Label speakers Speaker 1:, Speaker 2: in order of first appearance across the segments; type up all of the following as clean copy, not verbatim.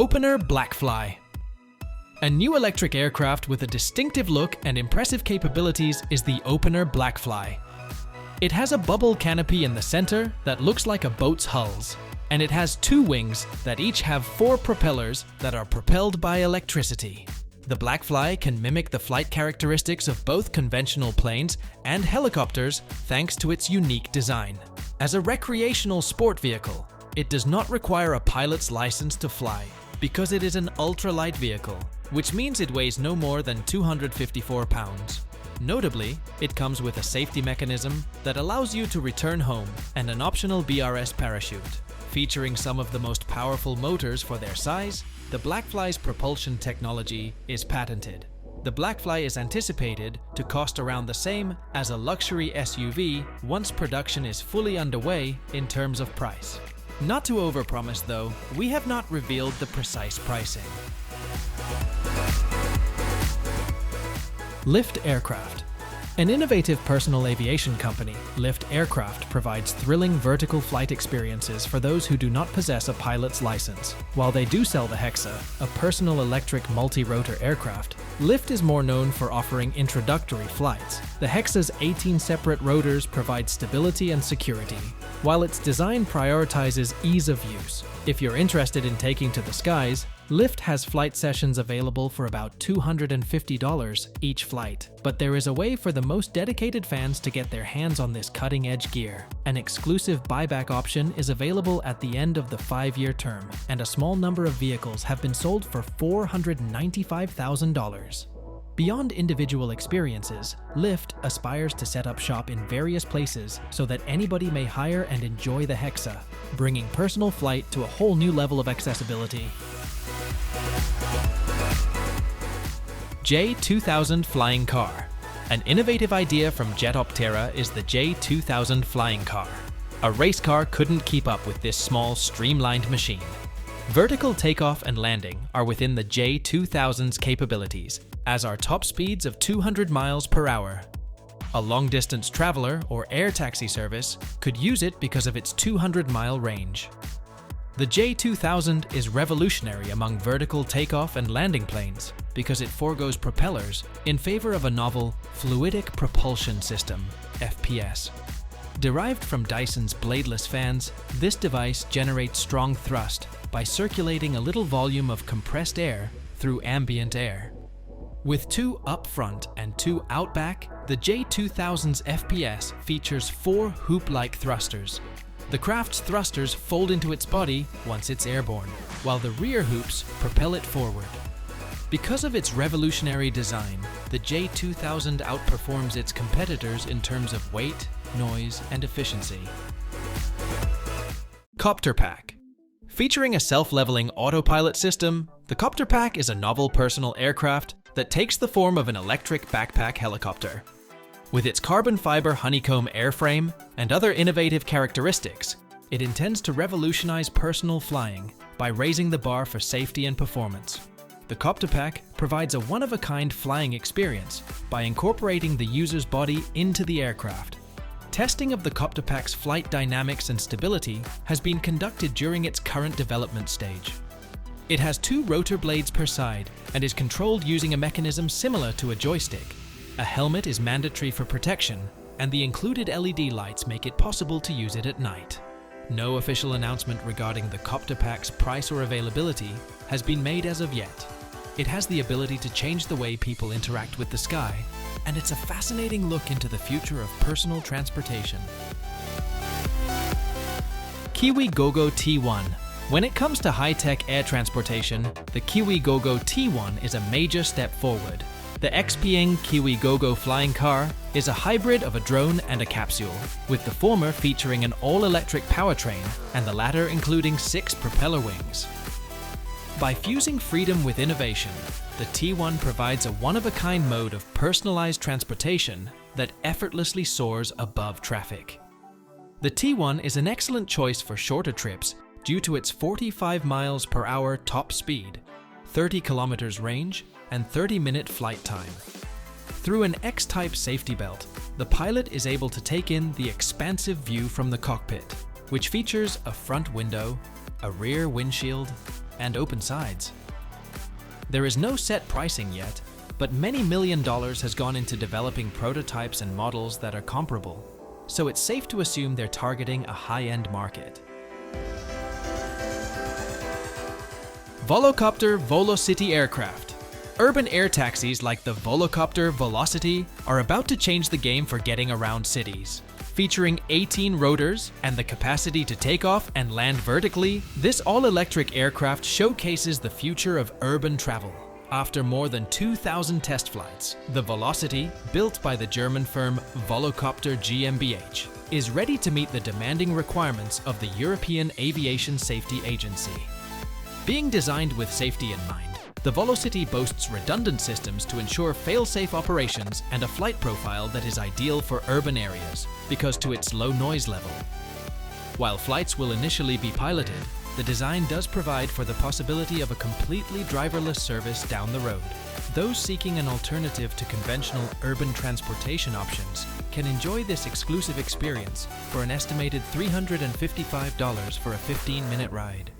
Speaker 1: Opener BlackFly. A new electric aircraft with a distinctive look and impressive capabilities is the Opener BlackFly. It has a bubble canopy in the center that looks like a boat's hulls, and it has two wings that each have 4 propellers that are propelled by electricity. The BlackFly can mimic the flight characteristics of both conventional planes and helicopters thanks to its unique design. As a recreational sport vehicle, it does not require a pilot's license to fly because it is an ultralight vehicle, which means it weighs no more than 254 pounds. Notably, it comes with a safety mechanism that allows you to return home and an optional BRS parachute. Featuring some of the most powerful motors for their size, the BlackFly's propulsion technology is patented. The BlackFly is anticipated to cost around the same as a luxury SUV once production is fully underway in terms of price. Not to overpromise though, we have not revealed the precise pricing. Lyft Aircraft. An innovative personal aviation company, Lyft Aircraft provides thrilling vertical flight experiences for those who do not possess a pilot's license. While they do sell the Hexa, a personal electric multi-rotor aircraft, Lyft is more known for offering introductory flights. The Hexa's 18 separate rotors provide stability and security, while its design prioritizes ease of use. If you're interested in taking to the skies, Lyft has flight sessions available for about $250 each flight, but there is a way for the most dedicated fans to get their hands on this cutting-edge gear. An exclusive buyback option is available at the end of the 5-year term, and a small number of vehicles have been sold for $495,000. Beyond individual experiences, Lyft aspires to set up shop in various places so that anybody may hire and enjoy the Hexa, bringing personal flight to a whole new level of accessibility. J2000 Flying Car. An innovative idea from Jetoptera is the J2000 Flying Car. A race car couldn't keep up with this small, streamlined machine. Vertical takeoff and landing are within the J2000's capabilities, as are top speeds of 200 miles per hour. A long-distance traveler or air taxi service could use it because of its 200-mile range. The J2000 is revolutionary among vertical takeoff and landing planes because it forgoes propellers in favor of a novel fluidic propulsion system, FPS. Derived from Dyson's bladeless fans, this device generates strong thrust by circulating a little volume of compressed air through ambient air. With 2 up front and 2 out back, the J2000's FPS features 4 hoop-like thrusters. The craft's thrusters fold into its body once it's airborne, while the rear hoops propel it forward. Because of its revolutionary design, the J2000 outperforms its competitors in terms of weight, noise, and efficiency. Copter Pack. Featuring a self-leveling autopilot system, the Copter Pack is a novel personal aircraft that takes the form of an electric backpack helicopter. With its carbon fiber honeycomb airframe and other innovative characteristics, it intends to revolutionize personal flying by raising the bar for safety and performance. The Copter Pack provides a one-of-a-kind flying experience by incorporating the user's body into the aircraft. Testing of the Copter Pack's flight dynamics and stability has been conducted during its current development stage. It has 2 rotor blades per side and is controlled using a mechanism similar to a joystick. A helmet is mandatory for protection, and the included LED lights make it possible to use it at night. No official announcement regarding the Copter Pack's price or availability has been made as of yet. It has the ability to change the way people interact with the sky, and it's a fascinating look into the future of personal transportation. KIWIGOGO T1. When it comes to high-tech air transportation, the KIWIGOGO T1 is a major step forward. The XPeng KIWIGOGO Flying Car is a hybrid of a drone and a capsule, with the former featuring an all-electric powertrain and the latter including 6 propeller wings. By fusing freedom with innovation, the T1 provides a one-of-a-kind mode of personalized transportation that effortlessly soars above traffic. The T1 is an excellent choice for shorter trips due to its 45 miles per hour top speed, 30 kilometers range, and 30-minute flight time. Through an X-type safety belt, the pilot is able to take in the expansive view from the cockpit, which features a front window, a rear windshield, and open sides. There is no set pricing yet, but many $million has gone into developing prototypes and models that are comparable, so it's safe to assume they're targeting a high-end market. Volocopter VoloCity aircraft. Urban air taxis like the Volocopter VoloCity are about to change the game for getting around cities. Featuring 18 rotors and the capacity to take off and land vertically, this all-electric aircraft showcases the future of urban travel. After more than 2,000 test flights, the VoloCity, built by the German firm Volocopter GmbH, is ready to meet the demanding requirements of the European Aviation Safety Agency. Being designed with safety in mind, the VoloCity boasts redundant systems to ensure fail-safe operations and a flight profile that is ideal for urban areas because to its low noise level. While flights will initially be piloted, the design does provide for the possibility of a completely driverless service down the road. Those seeking an alternative to conventional urban transportation options can enjoy this exclusive experience for an estimated $355 for a 15-minute ride.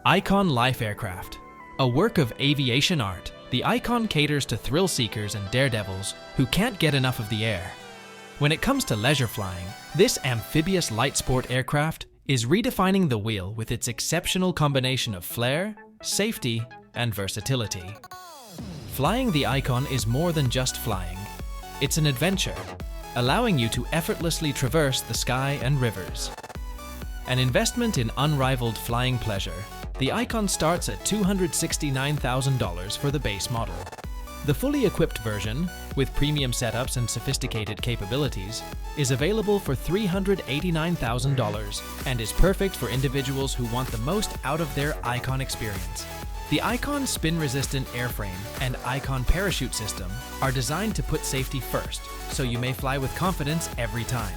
Speaker 1: Icon Life Aircraft. A work of aviation art, the Icon caters to thrill seekers and daredevils who can't get enough of the air. When it comes to leisure flying, this amphibious light sport aircraft is redefining the wheel with its exceptional combination of flair, safety, and versatility. Flying the Icon is more than just flying. It's an adventure, allowing you to effortlessly traverse the sky and rivers. An investment in unrivaled flying pleasure, the Icon starts at $269,000 for the base model. The fully equipped version, with premium setups and sophisticated capabilities, is available for $389,000 and is perfect for individuals who want the most out of their Icon experience. The Icon spin-resistant airframe and Icon parachute system are designed to put safety first, so you may fly with confidence every time.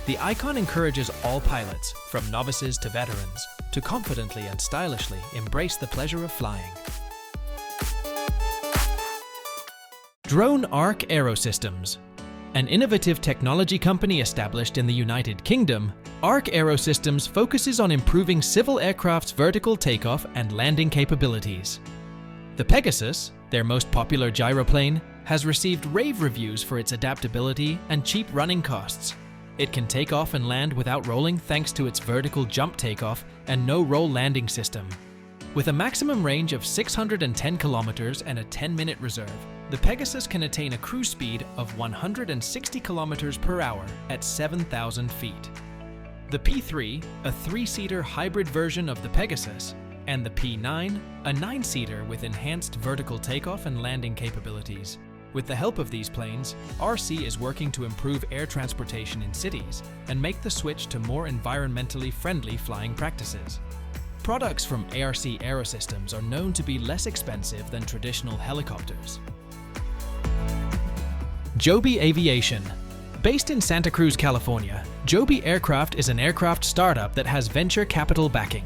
Speaker 1: The Icon encourages all pilots, from novices to veterans, to confidently and stylishly embrace the pleasure of flying. Drone Ark Aerosystems. An innovative technology company established in the United Kingdom, Ark Aerosystems focuses on improving civil aircraft's vertical takeoff and landing capabilities. The Pegasus, their most popular gyroplane, has received rave reviews for its adaptability and cheap running costs. It can take off and land without rolling thanks to its vertical jump takeoff and no-roll landing system. With a maximum range of 610 kilometers and a 10-minute reserve, the Pegasus can attain a cruise speed of 160 kilometers per hour at 7,000 feet. The P3, a 3-seater hybrid version of the Pegasus, and the P9, a 9-seater with enhanced vertical takeoff and landing capabilities. With the help of these planes, RC is working to improve air transportation in cities and make the switch to more environmentally friendly flying practices. Products from Arc Aerosystems are known to be less expensive than traditional helicopters. Joby Aviation. Based in Santa Cruz, California, Joby Aircraft is an aircraft startup that has venture capital backing.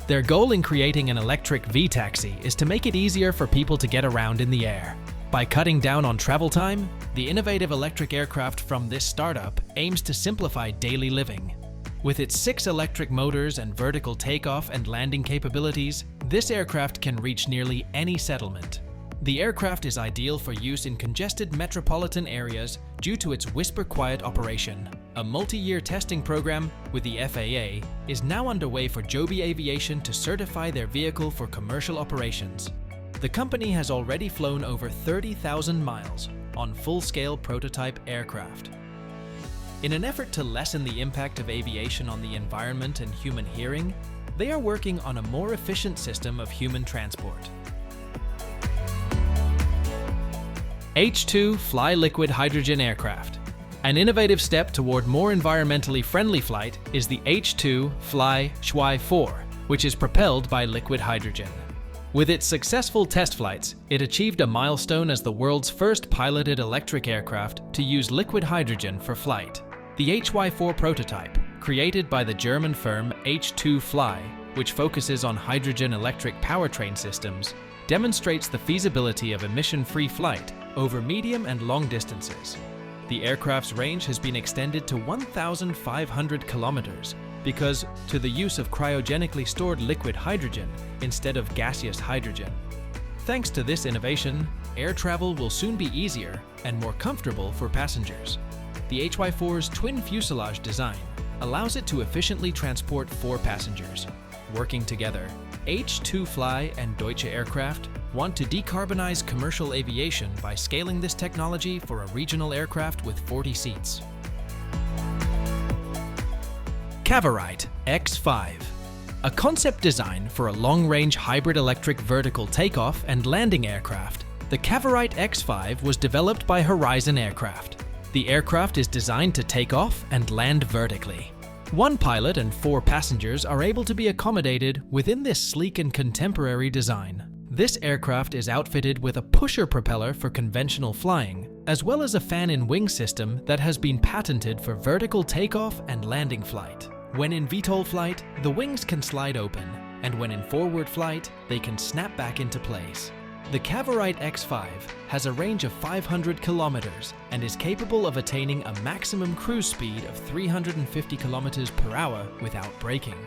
Speaker 1: Their goal in creating an electric V-taxi is to make it easier for people to get around in the air. By cutting down on travel time, the innovative electric aircraft from this startup aims to simplify daily living. With its 6 electric motors and vertical takeoff and landing capabilities, this aircraft can reach nearly any settlement. The aircraft is ideal for use in congested metropolitan areas due to its whisper-quiet operation. A multi-year testing program with the FAA is now underway for Joby Aviation to certify their vehicle for commercial operations. The company has already flown over 30,000 miles on full-scale prototype aircraft. In an effort to lessen the impact of aviation on the environment and human hearing, they are working on a more efficient system of human transport. H2 Fly Liquid Hydrogen Aircraft. An innovative step toward more environmentally friendly flight is the H2 Fly JETRACER, which is propelled by liquid hydrogen. With its successful test flights, it achieved a milestone as the world's first piloted electric aircraft to use liquid hydrogen for flight. The JETRACER prototype, created by the German firm H2 Fly, which focuses on hydrogen electric powertrain systems, demonstrates the feasibility of emission-free flight over medium and long distances. The aircraft's range has been extended to 1,500 kilometers, because to the use of cryogenically stored liquid hydrogen instead of gaseous hydrogen. Thanks to this innovation, air travel will soon be easier and more comfortable for passengers. The HY4's twin fuselage design allows it to efficiently transport 4 passengers. Working together, H2Fly and Deutsche Aircraft want to decarbonize commercial aviation by scaling this technology for a regional aircraft with 40 seats. Cavorite X5. A concept design for a long-range hybrid electric vertical takeoff and landing aircraft, the Cavorite X5 was developed by Horizon Aircraft. The aircraft is designed to take off and land vertically. 1 pilot and 4 passengers are able to be accommodated within this sleek and contemporary design. This aircraft is outfitted with a pusher propeller for conventional flying, as well as a fan-in-wing system that has been patented for vertical takeoff and landing flight. When in VTOL flight, the wings can slide open, and when in forward flight, they can snap back into place. The Cavorite X5 has a range of 500 kilometers and is capable of attaining a maximum cruise speed of 350 kilometers per hour without braking.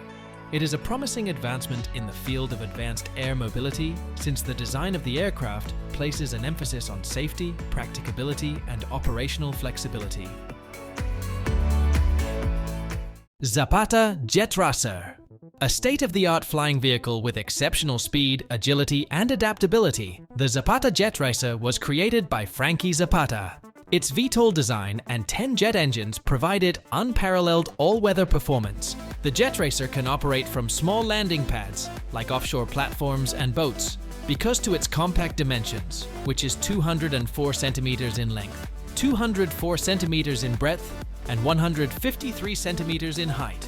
Speaker 1: It is a promising advancement in the field of advanced air mobility, since the design of the aircraft places an emphasis on safety, practicability, and operational flexibility. Zapata JETRACER. A state-of-the-art flying vehicle with exceptional speed, agility, and adaptability, the Zapata JETRACER was created by Frankie Zapata. Its VTOL design and 10 jet engines provide it unparalleled all-weather performance. The JETRACER can operate from small landing pads, like offshore platforms and boats, because to its compact dimensions, which is 204 centimeters in length, 204 centimeters in breadth, and 153 centimeters in height.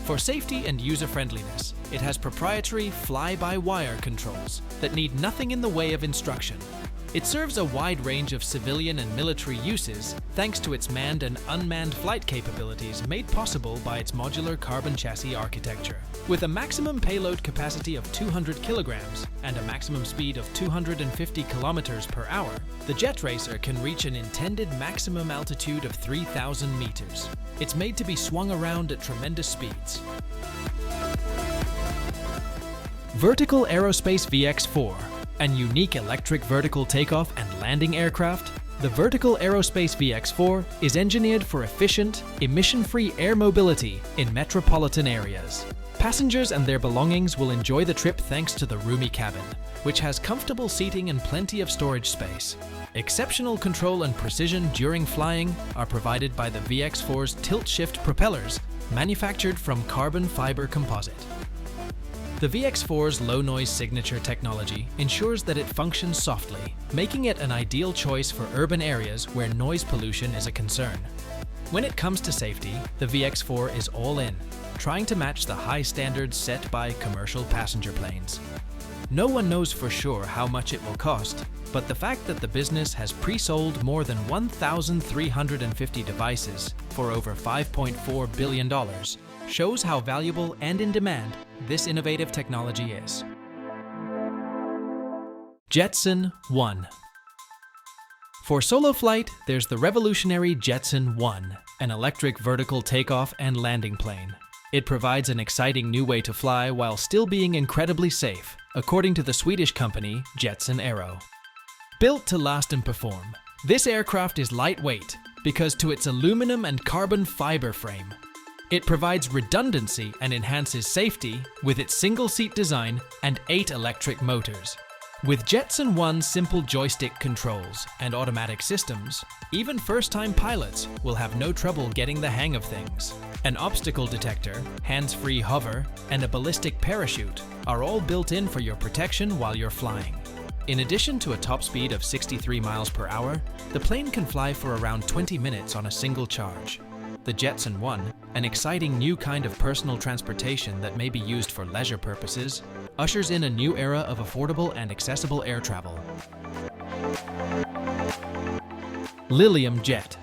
Speaker 1: For safety and user-friendliness, it has proprietary fly-by-wire controls that need nothing in the way of instruction. It serves a wide range of civilian and military uses thanks to its manned and unmanned flight capabilities made possible by its modular carbon chassis architecture. With a maximum payload capacity of 200 kilograms and a maximum speed of 250 kilometers per hour, the JETRACER can reach an intended maximum altitude of 3,000 meters. It's made to be swung around at tremendous speeds. Vertical Aerospace VX4. An unique electric vertical takeoff and landing aircraft, the Vertical Aerospace VX4 is engineered for efficient, emission-free air mobility in metropolitan areas. Passengers and their belongings will enjoy the trip thanks to the roomy cabin, which has comfortable seating and plenty of storage space. Exceptional control and precision during flying are provided by the VX4's tilt-shift propellers, manufactured from carbon fiber composite. The VX4's low-noise signature technology ensures that it functions softly, making it an ideal choice for urban areas where noise pollution is a concern. When it comes to safety, the VX4 is all in, trying to match the high standards set by commercial passenger planes. No one knows for sure how much it will cost, but the fact that the business has pre-sold more than 1,350 devices for over $5.4 billion shows how valuable and in demand this innovative technology is. Jetson ONE. For solo flight, there's the revolutionary Jetson ONE, an electric vertical takeoff and landing plane. It provides an exciting new way to fly while still being incredibly safe, according to the Swedish company Jetson Aero. Built to last and perform, this aircraft is lightweight because to its aluminum and carbon fiber frame. It provides redundancy and enhances safety with its single-seat design and 8 electric motors. With Jetson ONE's simple joystick controls and automatic systems, even first-time pilots will have no trouble getting the hang of things. An obstacle detector, hands-free hover, and a ballistic parachute are all built in for your protection while you're flying. In addition to a top speed of 63 miles per hour, the plane can fly for around 20 minutes on a single charge. The Jetson ONE, an exciting new kind of personal transportation that may be used for leisure purposes, ushers in a new era of affordable and accessible air travel. Lilium Jet.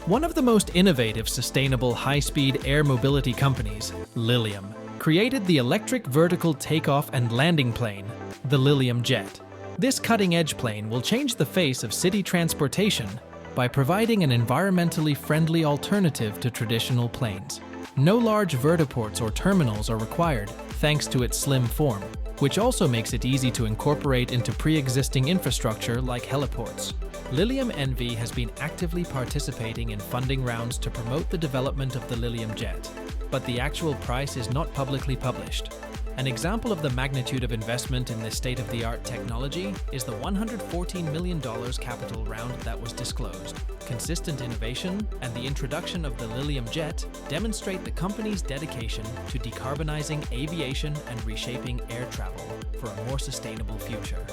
Speaker 1: One of the most innovative, sustainable, high-speed air mobility companies, Lilium, created the electric vertical takeoff and landing plane, the Lilium Jet. This cutting-edge plane will change the face of city transportation by providing an environmentally friendly alternative to traditional planes. No large vertiports or terminals are required thanks to its slim form, which also makes it easy to incorporate into pre-existing infrastructure like heliports. Lilium NV has been actively participating in funding rounds to promote the development of the Lilium Jet, but the actual price is not publicly published. An example of the magnitude of investment in this state-of-the-art technology is the $114 million capital round that was disclosed. Consistent innovation and the introduction of the Lilium Jet demonstrate the company's dedication to decarbonizing aviation and reshaping air travel for a more sustainable future.